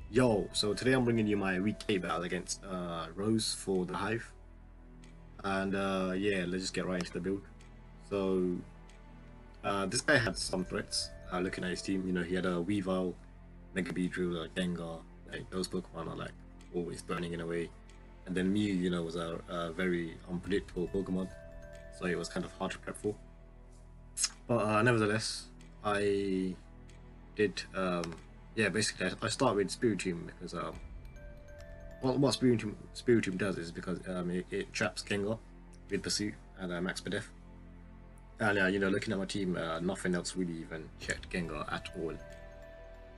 Yo, so today I'm bringing you my week 8 battle against Rose for the Hive. And yeah, let's just get right into the build. So this guy had some threats. Looking at his team, he had a Weavile, Mega Beedrill, Gengar. Like those Pokemon are like always burning in a way. And then Mew, was a very unpredictable Pokemon, so it was kind of hard to prep for. But nevertheless, I did yeah, basically I start with Spiritomb because what Spiritomb does is because it traps Gengar with Pursuit and Max per Def. And looking at my team, nothing else really even checked Gengar at all.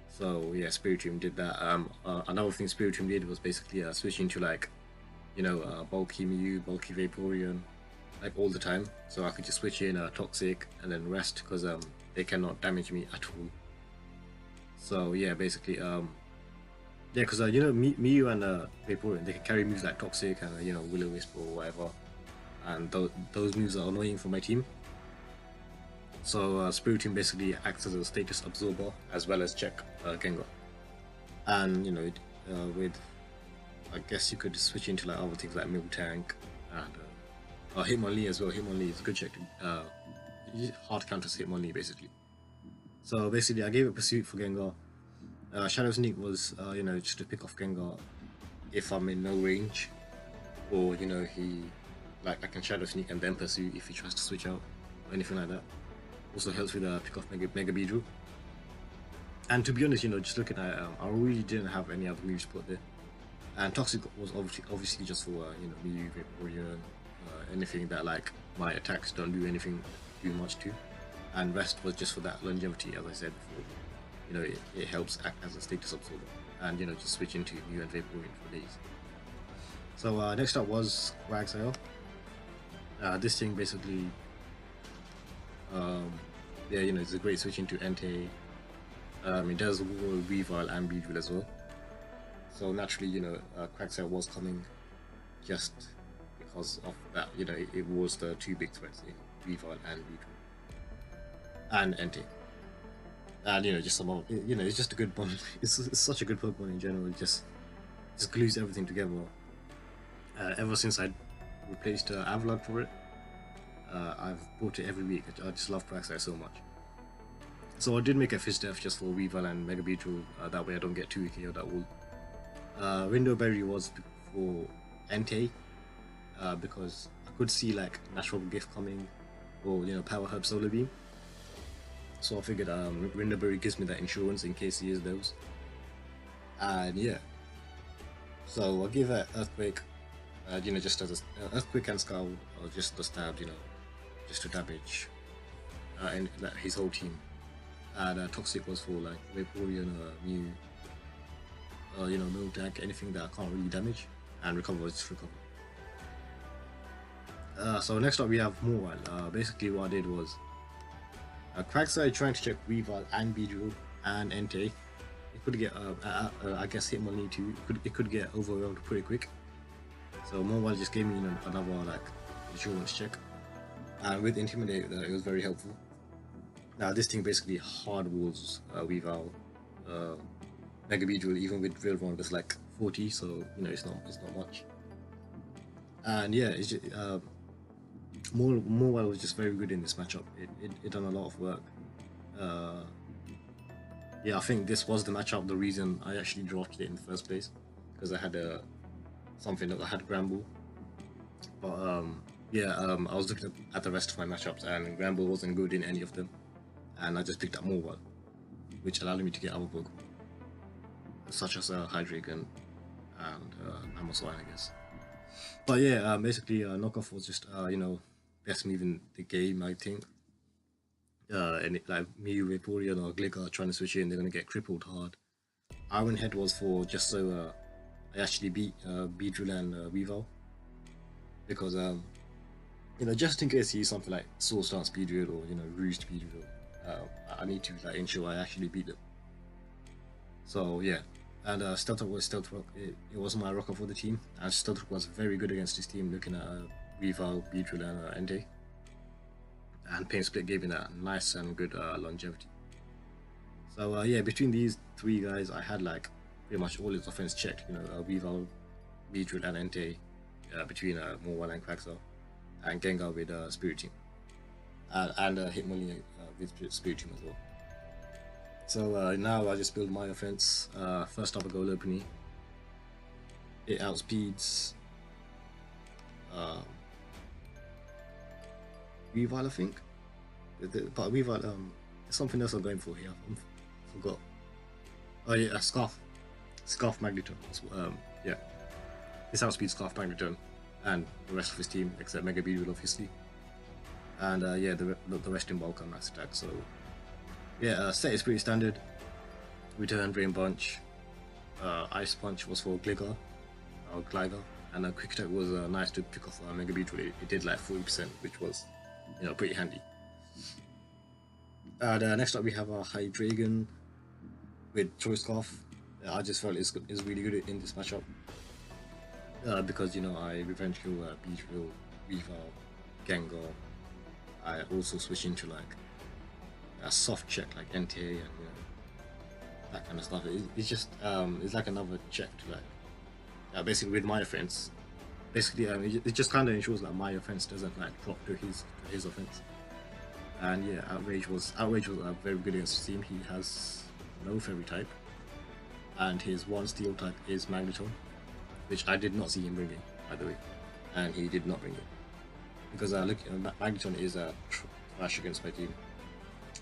So yeah, Spiritomb did that. Another thing Spiritomb did was basically switching to like, bulky Mew, bulky Vaporeon, like all the time. So I could just switch in Toxic and then rest because they cannot damage me at all. So yeah, basically yeah, because Mew and Vaporeon, they can carry moves like Toxic and Will-O-Wisp or whatever, and those moves are annoying for my team. So Spiritomb basically acts as a status absorber as well as check Gengar, and with I guess you could switch into like other things like Miltank and Hitmonlee as well. Hitmonlee is a good check. Hard counters Hitmonlee basically. So basically, I gave it Pursuit for Gengar. Shadow Sneak was just to pick off Gengar if I'm in no range, or he like I can Shadow Sneak and then Pursue if he tries to switch out or anything like that. Also helps with pick off Mega Beedrill. And to be honest, just looking at it, I really didn't have any other moves to put there. And Toxic was obviously just for Mew, Vaporeon, anything that like my attacks don't do anything too much to. And Rest was just for that longevity, as I said before. It helps act as a status absorber, and just switch into Mew and Vaporeon for days. So next up was Quagsire. This thing basically, yeah, it's a great switch into Entei. It does Weavile and Beedrill as well. So naturally, Quagsire was coming just because of that. It was the two big threats in Weavile and Beedrill and Entei. And just some of it's just a good one. It's such a good Pokemon in general. It just glues everything together. Ever since I replaced Avalon for it, I've bought it every week. I just love Quagsire so much. So I did make a Fizz Def just for Weavile and Mega Beedrill. That way I don't get too KO'd at all. Window Berry was for Entei, because I could see like Natural Gift coming, or Power Herb Solar Beam. So I figured Window Berry gives me that insurance in case he is those. And yeah, so I'll give that Earthquake, just as a Earthquake and Scald, or just the stab, just to damage and his whole team. And Toxic was for like Vaporeon, Mew, Miltank, anything that I can't really damage, and Recover was just Recover. So next up we have Morwhile. Basically what I did was Quagsire trying to check Weavile and Beedrill and Entei. It could get I guess Hitmonlee too. It could get overwhelmed pretty quick. So Morwhile just gave me another like insurance check, and with Intimidate it was very helpful. Now this thing basically hard walls Weavile, Mega Beedrill, even with Drill Run was like 40, so it's not much. And yeah, it's just, Morwhile was just very good in this matchup. It done a lot of work. Yeah, I think this was the matchup, the reason I actually drafted it in the first place, because I had something that I had Gramble. But yeah, I was looking at the rest of my matchups, and Gramble wasn't good in any of them, and I just picked up Morwhile, which allowed me to get other Pokemon, such as Hydreigon and Amazon, I guess. But yeah, basically, knockoff was just best move in the game, I think. And like Mew, Vaporeon, or Gligar trying to switch in, they're gonna get crippled hard. Iron Head was for just so I actually beat Beedrill and Weavile, because just in case he use something like Soul Stance Beedrill or Roost Beedrill, I need to like ensure I actually beat them. So yeah, and Stealth Rock was Stealth Rock. It was my rocker for the team, and Stealth Rock was very good against this team. Looking at Weavile, Beedrill, and Entei, and Pain Split gave me that nice and good longevity. So yeah, between these three guys, I had like pretty much all his offense checked. You know, Weavile, Beedrill, and Entei between Morwell and Quagsire, and Gengar with Spirit Team, and Hitmonlee with Spirit Team as well. So now I just build my offense. First up, I go Lopunny. It outspeeds Weavile, I think. But Weavile, something else I'm going for here. I forgot. Oh yeah, Scarf Magneton. Yeah, this outspeeds Scarf Magneton and the rest of his team except Mega Beedrill, obviously. And yeah, the rest in bulk and max attack. So yeah, set is pretty standard. Return, Drain Punch, Ice Punch was for Gligar or Gligar, and Quick Attack was nice to pick off Mega Beedrill. It did like 40%, which was, you know, pretty handy. And next up we have a Hydreigon with Choice Scarf. I just felt it's really good in this matchup because, you know, I revenge kill Beedrill, Weavile, Gengar. I also switch into like a soft check like Entei and, you know, that kind of stuff. It's just it's like another check to like basically with my offense. Basically, it just kind of ensures that my offense doesn't like drop to his offense. And yeah, Outrage was very good against his team. He has no Fairy type, and his one Steel type is Magneton, which I did not see him bringing, by the way, and he did not bring it because Magneton is trash against my team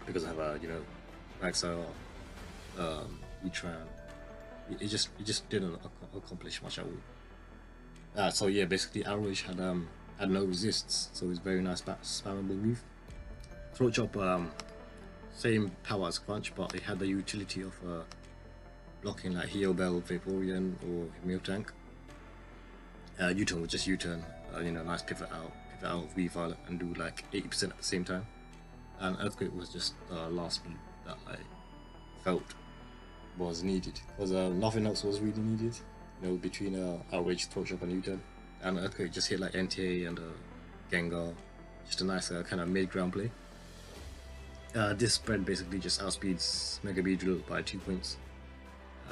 because I have you know, Quagsire, Etran. It just didn't accomplish much at all. So yeah, basically Outrage had no resists, so it's very nice spammable move. Throat Chop, same power as Crunch, but it had the utility of blocking like Heal Bell, Vaporeon, or Miltank. U-turn was just U-turn, you know, nice pivot out of Weavile and do like 80% at the same time. And Earthquake was just the last move that I felt was needed, because nothing else was really needed, you know, between Outrage, Throat Chop, and U-turn. And Earthquake just hit like Entei and Gengar, just a nice kind of mid-ground play. This spread basically just outspeeds Mega Beedrill by 2 points,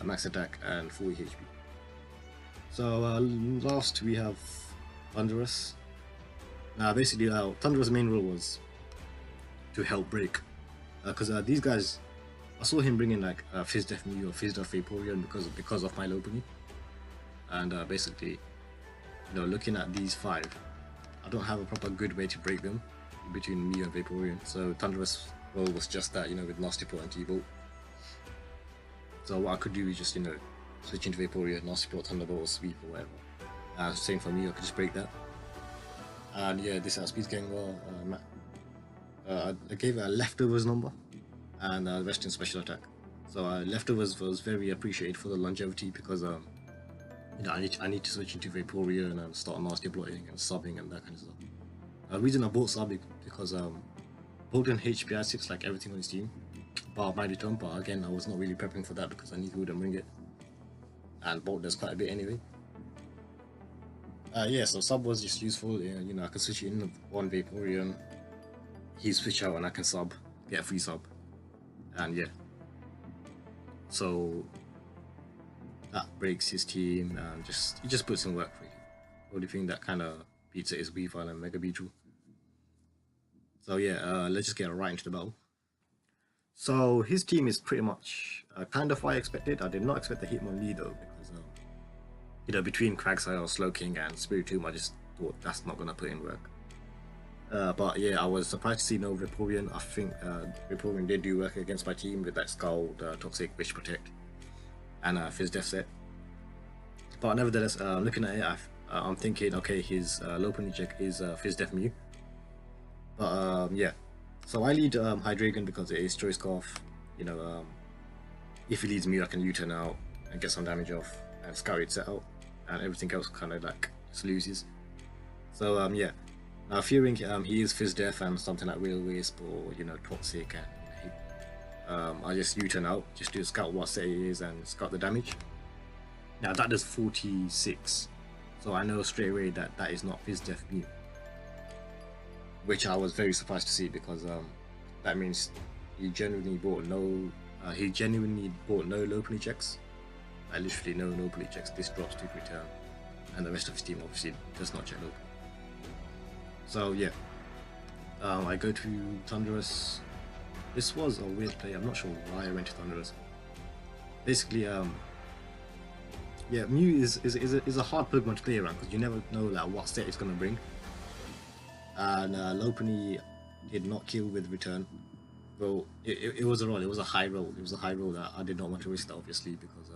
max attack and 40 HP. So last we have Thundurus. Now basically Thundurus' main role was to help break, because these guys, I saw him bringing like Fizz Def Mew or Fizz Def Vaporeon because of my Lopunny, and basically, you know, looking at these 5, I don't have a proper good way to break them between Mew and Vaporeon. So Thundurus' role was just that, you know, with Nasty Plot and T-Bolt. So what I could do is just, you know, switch into Vaporeon, Nasty Plot, Thunderbolt, or Sweep or whatever. Same for Mew, I could just break that. And yeah, this outspeeds Gengar. I gave it a Leftovers number and the rest in special attack. So Leftovers was very appreciated for the longevity because you know, I need to switch into Vaporeon and start Nasty Plotting and subbing and that kind of stuff. The reason I bought Sub because Bolden HPI 6 like everything on his team, bar Magneton, but again I was not really prepping for that because I knew he wouldn't bring it, and Bolt does quite a bit anyway. Yeah, so Sub was just useful. You know, I can switch in one Vaporeon, he switch out and I can sub, get a free sub, and yeah. So that breaks his team and it just puts in work for you. The only thing that kind of beats it is Weavile and Mega Beedrill. So yeah, let's just get right into the battle. So his team is pretty much kind of what I expected. I did not expect the Hitmonlee though, because you know, between Quagsire, Slowking, and Spiritomb, I just thought that's not gonna put in work. But yeah, I was surprised to see no Vaporeon. I think Vaporeon did do work against my team with that Scald, Toxic, Wish Protect, and Fizz Def set. But nevertheless, looking at it, I'm thinking, okay, his Lopunny check is Fizz Def Mew. But yeah, so I lead Hydreigon because it is Choice Scarf. You know, if he leads Mew, I can U-turn out and get some damage off and Scouted set out, and everything else kind of like just loses. So yeah, now fearing he is Fizz Def and something like Will Wisp or, you know, Toxic, and I just U-turn out, just do scout what set it is and scout the damage. Now that does 46, so I know straight away that that is not Fizz Def Mew, which I was very surprised to see, because that means he genuinely bought no Lopunny checks, I literally know nobody checks. This drops to return, and the rest of his team obviously does not check open. So yeah, I go to Thunderous. This was a weird play. I'm not sure why I went to Thunderous. Basically, yeah, Mew is a hard Pokemon to play around because you never know like what set it's gonna bring. And Lopunny did not kill with return. Well, it was a roll. It was a high roll. It was a high roll that I did not want to risk that, obviously, because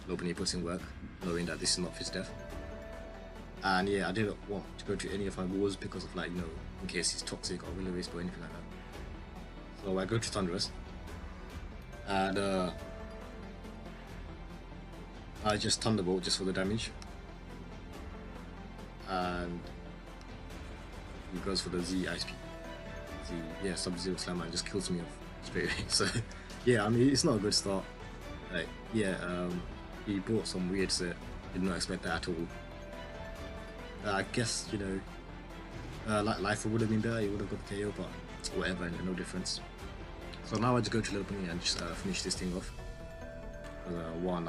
Lopunny puts in work, knowing that this is not his death. And yeah, I didn't want to go to any of my wars because of, like, you know, in case he's toxic or will-o-wisp or anything like that. So I go to Thunderous, and I just Thunderbolt just for the damage, and he goes for the Z Ice Beam. Yeah, Sub-Zero Slammer just kills me off straight away. So yeah, I mean, it's not a good start. Like, yeah, he bought some weird set, did not expect that at all. I guess, you know, like Life would have been better, he would have got the KO, but whatever, no difference. So now I just go to Lopunny and just finish this thing off. One,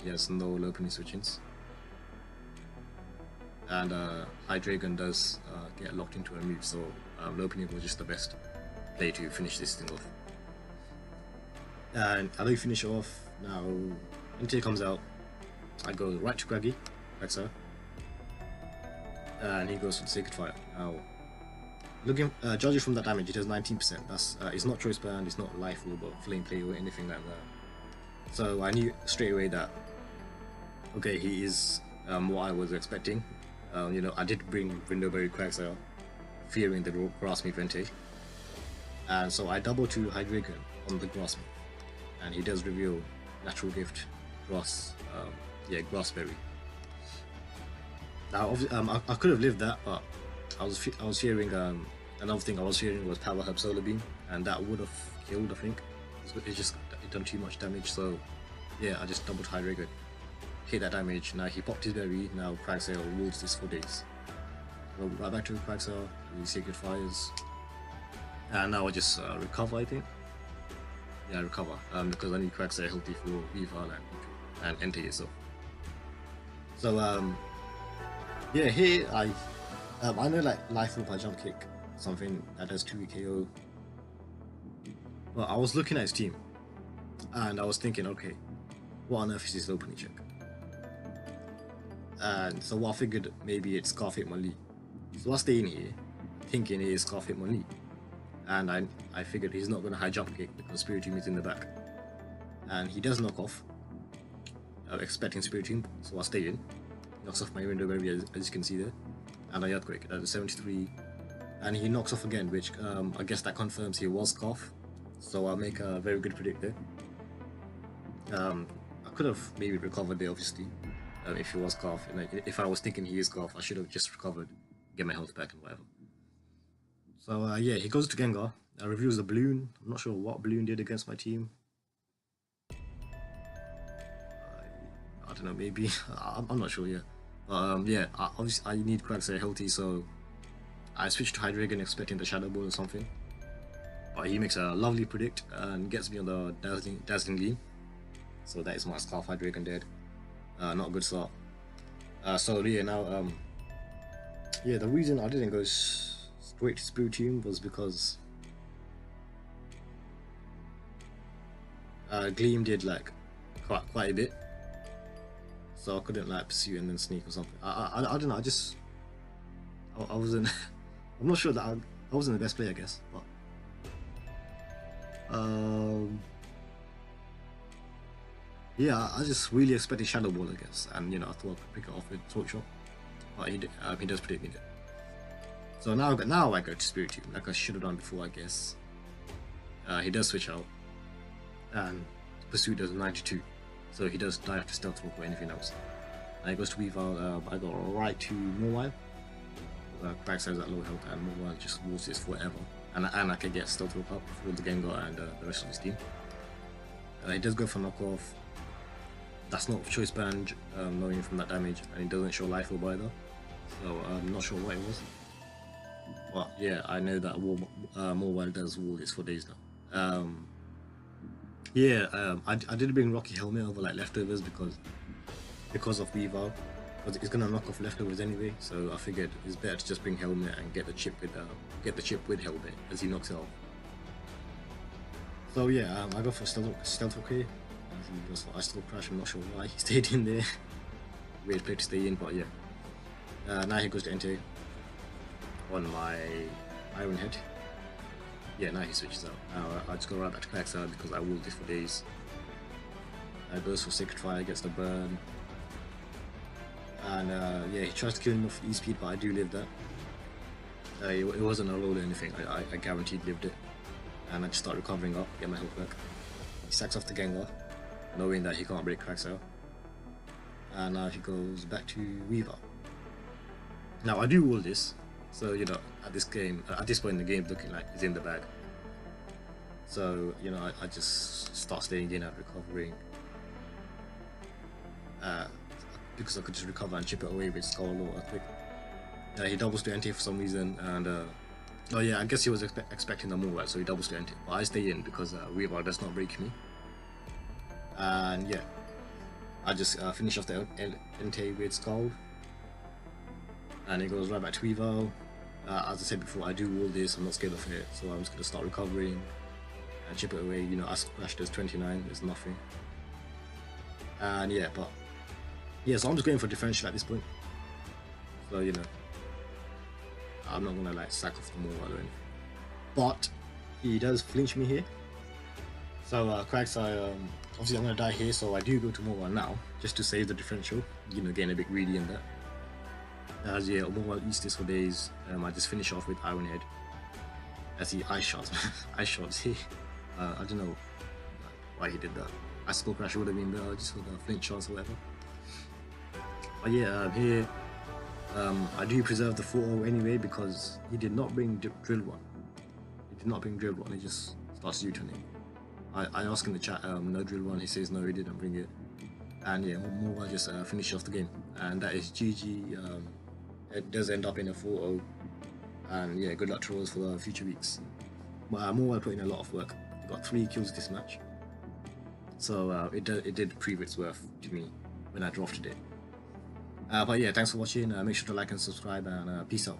he has no Lopunny switch-ins. And Hydreigon does get locked into a move, so Lopunny was just the best play to finish this thing off. And I do finish it off. Now, Entei comes out, I go right to Craggy, Quagsire, and he goes for the Sacred Fire. Now, judging from that damage, it has 19%. That's it's not Choice Band, it's not Life Orb, or Flame Play or anything like that. So I knew straight away that, okay, he is what I was expecting. You know, I did bring Brindleberry Quagsire, fearing the Grass Move Entei, and so I double to Hydreigon on the Grass Move, and he does reveal Natural Gift, Grass, Grassberry. Now, I could have lived that, but I was fearing another thing I was fearing was Power Herb Solar Beam, and that would have killed. I think it just done too much damage. So yeah, I just doubled Hydreigon. Hit that damage. Now he popped his berry. Now Quagsire rules this for days. Go right back to Quagsire, the Sacred Fires, and now I just recover. I think. Yeah, recover. Because I need Quagsire healthy for Weavile and Entei itself. So yeah, here I know like Life Orb by Jump Kick, something that does 2 KO. But I was looking at his team, and I was thinking, okay, what on earth is this Lopunny check? And so I figured maybe it's Scarf Hitmonlee. So I stay in here thinking it is Scarf Hitmonlee. And I figured he's not going to high jump kick because Spiritomb is in the back. And he does knock off, expecting Spiritomb, so I stay in. Knocks off my Brindleberry as you can see there. And I Earthquake at a 73. And he knocks off again, which I guess that confirms he was Scarf. So I'll make a very good predict there. I could have maybe recovered there, obviously. If he was Scarf, and if I was thinking he is Scarf, I should have just recovered, get my health back and whatever. So yeah, he goes to Gengar, reviews the balloon. I'm not sure what balloon did against my team. I don't know, maybe. I'm not sure yet. Yeah, obviously I need Quagsire healthy, so I switched to Hydreigon expecting the Shadow Ball or something. But he makes a lovely predict and gets me on the Dazzling Gleam. So that is my Scarf Hydreigon dead. Not a good start. So yeah, now yeah, the reason I didn't go straight to Spiritomb was because Gleam did like quite a bit, so I couldn't like pursue and then sneak or something. I don't know. I wasn't. I'm not sure that I wasn't the best player, I guess, but yeah, I just really expected Shadow Ball, I guess, and you know, I thought I could pick it off with Torch Shot, but he does predict me there. So now I go to Spiritomb, like I should have done before, I guess. He does switch out, and Pursuit does 92, so he does die after Stealth Rock or anything else. And he goes to Weavile. I go right to Mawile. Quagsire's at low health, and Mawile just walls this forever, and I can get Stealth Rock up for the Gengar and the rest of his team. He does go for knockoff. That's not Choice Band, knowing from that damage, and he doesn't show Life Orb either, so I'm not sure what it was. But yeah, I know that Mawile does wall this for days now. Yeah, I did bring Rocky Helmet over like leftovers because because of Weaver, because it's gonna knock off leftovers anyway. So I figured it's better to just bring helmet and get the chip with helmet as he knocks it off. So yeah, I go for stealth walk here. I still crash. I'm not sure why he stayed in there. Weird play to stay in, but yeah. Now he goes to enter on my Iron Head. Yeah, now he switches out. Now I just go right back to Klaxar because I will this for days. I burst for Sacred Fire, gets the burn. And yeah, he tries to kill me off E-speed, but I do live that. It wasn't a roll or anything, I guaranteed lived it. And I just start recovering up, get my health back. He sacks off the Gengar, knowing that he can't break Klaxar. And now he goes back to Weaver. Now I do all this, so you know, at this point in the game, looking like he's in the bag. So you know, I just start staying in and recovering. Because I could just recover and chip it away with Skull or Earthquake. He doubles to NT for some reason, and oh yeah, I guess he was expecting a move, right? So he doubles to NT. But I stay in because Weaver does not break me. And yeah, I just finish off the NT with Skull. And it goes right back to Weaver. As I said before, I do all this, I'm not scared of it, so I'm just going to start recovering and chip it away. You know, Ice Crash does 29, there's nothing. And yeah, but yeah, so I'm just going for differential at this point. So you know, I'm not gonna like sack off the Morwell or anything. But he does flinch me here. So Cracks, obviously I'm gonna die here, so I do go to Morwell now, just to save the differential. You know, getting a bit greedy in that. As yeah, Morwell East is for days. I just finish off with Iron Head. As he ice shots, ice shots here. I don't know why he did that. Ice Skull Crash would have been better just for the flinch shots or whatever. But yeah, here I do preserve the 4-0 anyway because he did not bring Dilwar. He did not bring Dilwar, he just starts U-turning. I ask in the chat, no Dilwar, he says no, he didn't bring it. And yeah, Morwell just finished off the game. And that is GG. It does end up in a 4-0. And yeah, good luck to Rose for the future weeks. But Morwell put in a lot of work. He got 3 kills this match. So it did prove its worth to me when I drafted it. But yeah, thanks for watching. Make sure to like and subscribe, and peace out.